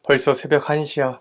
벌써 새벽 1시야.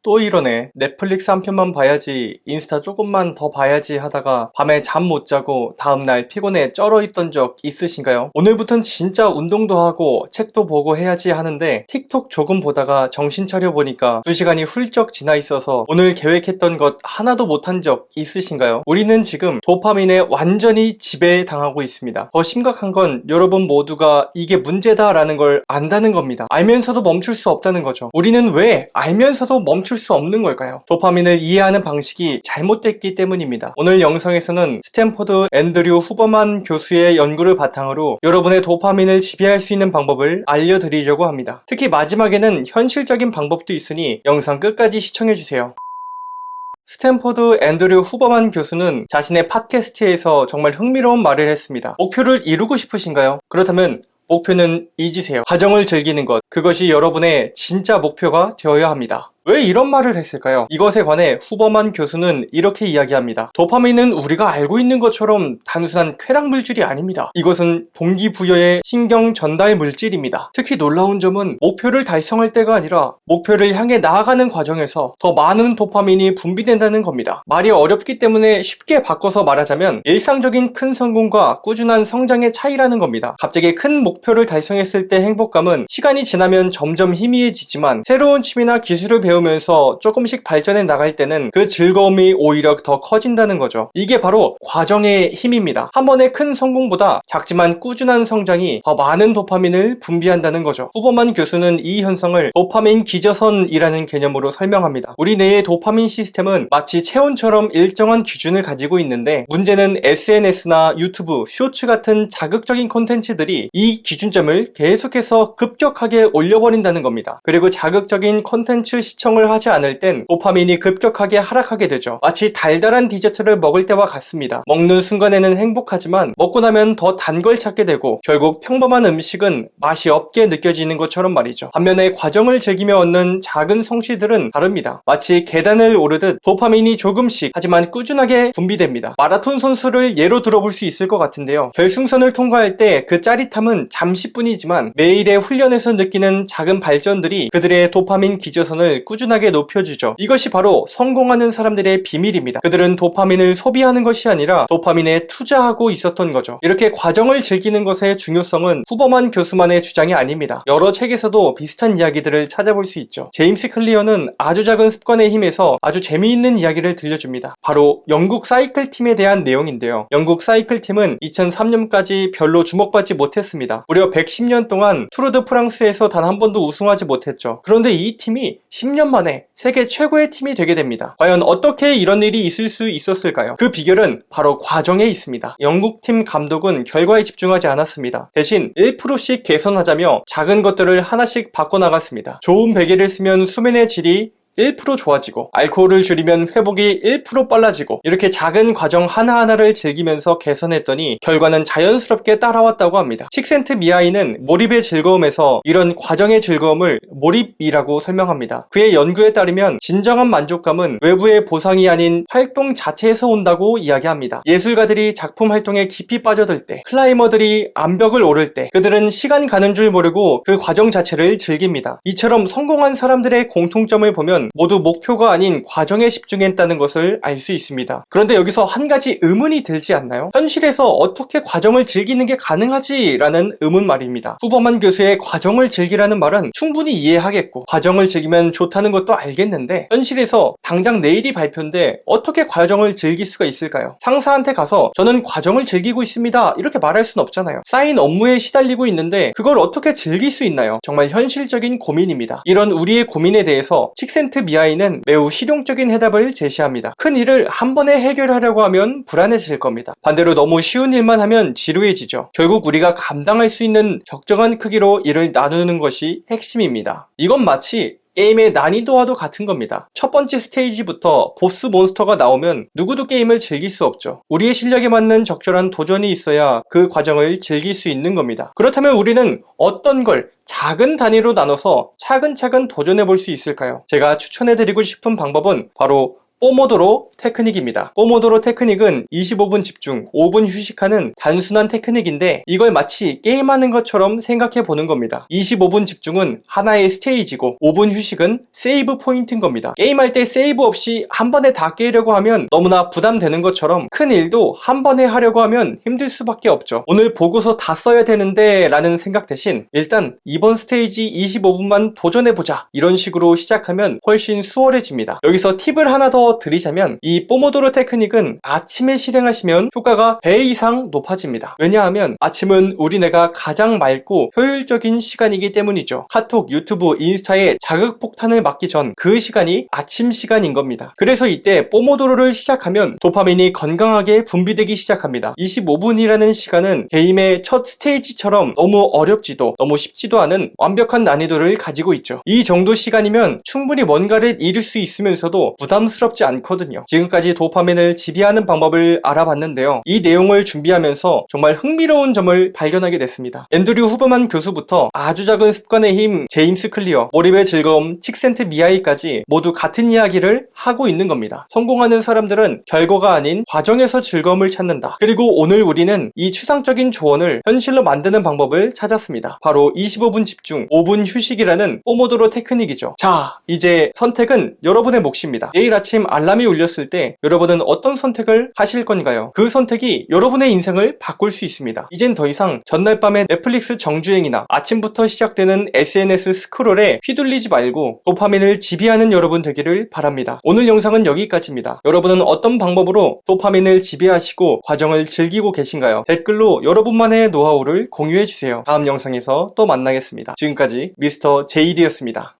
또 이러네. 넷플릭스 한 편만 봐야지, 인스타 조금만 더 봐야지 하다가 밤에 잠 못 자고 다음날 피곤해 쩔어있던 적 있으신가요? 오늘부턴 진짜 운동도 하고 책도 보고 해야지 하는데 틱톡 조금 보다가 정신 차려보니까 2시간이 훌쩍 지나 있어서 오늘 계획했던 것 하나도 못한 적 있으신가요? 우리는 지금 도파민에 완전히 지배당하고 있습니다. 더 심각한 건 여러분 모두가 이게 문제다라는 걸 안다는 겁니다. 알면서도 멈출 수 없다는 거죠. 우리는 왜 알면서도 멈출 수 없는 걸까요? 도파민을 이해하는 방식이 잘못됐기 때문입니다. 오늘 영상에서는 스탠포드 앤드류 후버만 교수의 연구를 바탕으로 여러분의 도파민을 지배할 수 있는 방법을 알려드리려고 합니다. 특히 마지막에는 현실적인 방법도 있으니 영상 끝까지 시청해주세요. 스탠포드 앤드류 후버만 교수는 자신의 팟캐스트에서 정말 흥미로운 말을 했습니다. 목표를 이루고 싶으신가요? 그렇다면 목표는 잊으세요. 과정을 즐기는 것, 그것이 여러분의 진짜 목표가 되어야 합니다. 왜 이런 말을 했을까요? 이것에 관해 후버만 교수는 이렇게 이야기합니다. 도파민은 우리가 알고 있는 것처럼 단순한 쾌락 물질이 아닙니다. 이것은 동기부여의 신경 전달 물질입니다. 특히 놀라운 점은 목표를 달성할 때가 아니라 목표를 향해 나아가는 과정에서 더 많은 도파민이 분비된다는 겁니다. 말이 어렵기 때문에 쉽게 바꿔서 말하자면 일상적인 큰 성공과 꾸준한 성장의 차이라는 겁니다. 갑자기 큰 목표를 달성했을 때 행복감은 시간이 지나면 점점 희미해지지만 새로운 취미나 기술을 배우면서 조금씩 발전해 나갈 때는 그 즐거움이 오히려 더 커진다는 거죠. 이게 바로 과정의 힘입니다. 한 번의 큰 성공보다 작지만 꾸준한 성장이 더 많은 도파민을 분비한다는 거죠. 후버만 교수는 이 현상을 도파민 기저선이라는 개념으로 설명합니다. 우리 뇌의 도파민 시스템은 마치 체온처럼 일정한 기준을 가지고 있는데 문제는 SNS나 유튜브, 쇼츠 같은 자극적인 콘텐츠들이 이 기준점을 계속해서 급격하게 올려버린다는 겁니다. 그리고 자극적인 콘텐츠 시청을 하지 않을 땐 도파민이 급격하게 하락하게 되죠. 마치 달달한 디저트를 먹을 때와 같습니다. 먹는 순간에는 행복하지만 먹고 나면 더 단 걸 찾게 되고 결국 평범한 음식은 맛이 없게 느껴지는 것처럼 말이죠. 반면에 과정을 즐기며 얻는 작은 성취들은 다릅니다. 마치 계단을 오르듯 도파민이 조금씩 하지만 꾸준하게 분비됩니다. 마라톤 선수를 예로 들어볼 수 있을 것 같은데요. 결승선을 통과할 때 그 짜릿함은 잠시뿐이지만 매일의 훈련에서 느끼는 작은 발전들이 그들의 도파민 기저선을 꾸준하게 높여주죠. 이것이 바로 성공하는 사람들의 비밀입니다. 그들은 도파민을 소비하는 것이 아니라 도파민에 투자하고 있었던 거죠. 이렇게 과정을 즐기는 것의 중요성은 후버만 교수만의 주장이 아닙니다. 여러 책에서도 비슷한 이야기들을 찾아볼 수 있죠. 제임스 클리어는 아주 작은 습관의 힘에서 아주 재미있는 이야기를 들려줍니다. 바로 영국 사이클 팀에 대한 내용인데요. 영국 사이클 팀은 2003년까지 별로 주목받지 못했습니다. 무려 110년 동안 투르 드 프랑스에서 단 한 번도 우승하지 못했죠. 그런데 이 팀이 10년 만에 세계 최고의 팀이 되게 됩니다. 과연 어떻게 이런 일이 있을 수 있었을까요? 그 비결은 바로 과정에 있습니다. 영국 팀 감독은 결과에 집중하지 않았습니다. 대신 1%씩 개선하자며 작은 것들을 하나씩 바꿔나갔습니다. 좋은 베개를 쓰면 수면의 질이 1% 좋아지고 알코올을 줄이면 회복이 1% 빨라지고 이렇게 작은 과정 하나하나를 즐기면서 개선했더니 결과는 자연스럽게 따라왔다고 합니다. 칙센트 미아이는 몰입의 즐거움에서 이런 과정의 즐거움을 몰입이라고 설명합니다. 그의 연구에 따르면 진정한 만족감은 외부의 보상이 아닌 활동 자체에서 온다고 이야기합니다. 예술가들이 작품 활동에 깊이 빠져들 때, 클라이머들이 암벽을 오를 때 그들은 시간 가는 줄 모르고 그 과정 자체를 즐깁니다. 이처럼 성공한 사람들의 공통점을 보면 모두 목표가 아닌 과정에 집중했다는 것을 알 수 있습니다. 그런데 여기서 한 가지 의문이 들지 않나요? 현실에서 어떻게 과정을 즐기는 게 가능하지? 라는 의문 말입니다. 후버만 교수의 과정을 즐기라는 말은 충분히 이해하겠고 과정을 즐기면 좋다는 것도 알겠는데 현실에서 당장 내일이 발표인데 어떻게 과정을 즐길 수가 있을까요? 상사한테 가서 저는 과정을 즐기고 있습니다 이렇게 말할 순 없잖아요. 쌓인 업무에 시달리고 있는데 그걸 어떻게 즐길 수 있나요? 정말 현실적인 고민입니다. 이런 우리의 고민에 대해서 칙센트 미아이는 매우 실용적인 해답을 제시합니다. 큰 일을 한 번에 해결하려고 하면 불안해질 겁니다. 반대로 너무 쉬운 일만 하면 지루해지죠. 결국 우리가 감당할 수 있는 적정한 크기로 일을 나누는 것이 핵심입니다. 이건 마치 게임의 난이도와도 같은 겁니다. 첫 번째 스테이지부터 보스 몬스터가 나오면 누구도 게임을 즐길 수 없죠. 우리의 실력에 맞는 적절한 도전이 있어야 그 과정을 즐길 수 있는 겁니다. 그렇다면 우리는 어떤 걸 작은 단위로 나눠서 차근차근 도전해 볼 수 있을까요? 제가 추천해 드리고 싶은 방법은 바로 포모도로 테크닉입니다. 포모도로 테크닉은 25분 집중, 5분 휴식하는 단순한 테크닉인데 이걸 마치 게임하는 것처럼 생각해 보는 겁니다. 25분 집중은 하나의 스테이지고 5분 휴식은 세이브 포인트인 겁니다. 게임할 때 세이브 없이 한 번에 다 깨려고 하면 너무나 부담되는 것처럼 큰 일도 한 번에 하려고 하면 힘들 수밖에 없죠. 오늘 보고서 다 써야 되는데 라는 생각 대신 일단 이번 스테이지 25분만 도전해보자 이런 식으로 시작하면 훨씬 수월해집니다. 여기서 팁을 하나 더 드리자면 이 포모도로 테크닉은 아침에 실행하시면 효과가 배 이상 높아집니다. 왜냐하면 아침은 우리 뇌가 가장 맑고 효율적인 시간이기 때문이죠. 카톡, 유튜브, 인스타에 자극폭탄을 맞기 전 그 시간이 아침 시간인 겁니다. 그래서 이때 포모도로를 시작하면 도파민이 건강하게 분비되기 시작합니다. 25분이라는 시간은 게임의 첫 스테이지처럼 너무 어렵지도 너무 쉽지도 않은 완벽한 난이도를 가지고 있죠. 이 정도 시간이면 충분히 뭔가를 이룰 수 있으면서도 부담스럽지 않거든요. 지금까지 도파민을 지배하는 방법을 알아봤는데요. 이 내용을 준비하면서 정말 흥미로운 점을 발견하게 됐습니다. 앤드류 후버만 교수부터 아주 작은 습관의 힘, 제임스 클리어, 몰입의 즐거움, 칙센트 미아이까지 모두 같은 이야기를 하고 있는 겁니다. 성공하는 사람들은 결과가 아닌 과정에서 즐거움을 찾는다. 그리고 오늘 우리는 이 추상적인 조언을 현실로 만드는 방법을 찾았습니다. 바로 25분 집중, 5분 휴식이라는 포모도로 테크닉이죠. 자, 이제 선택은 여러분의 몫입니다. 내일 아침 알람이 울렸을 때 여러분은 어떤 선택을 하실 건가요? 그 선택이 여러분의 인생을 바꿀 수 있습니다. 이젠 더 이상 전날 밤에 넷플릭스 정주행이나 아침부터 시작되는 SNS 스크롤에 휘둘리지 말고 도파민을 지배하는 여러분 되기를 바랍니다. 오늘 영상은 여기까지입니다. 여러분은 어떤 방법으로 도파민을 지배하시고 과정을 즐기고 계신가요? 댓글로 여러분만의 노하우를 공유해주세요. 다음 영상에서 또 만나겠습니다. 지금까지 미스터 JD였습니다.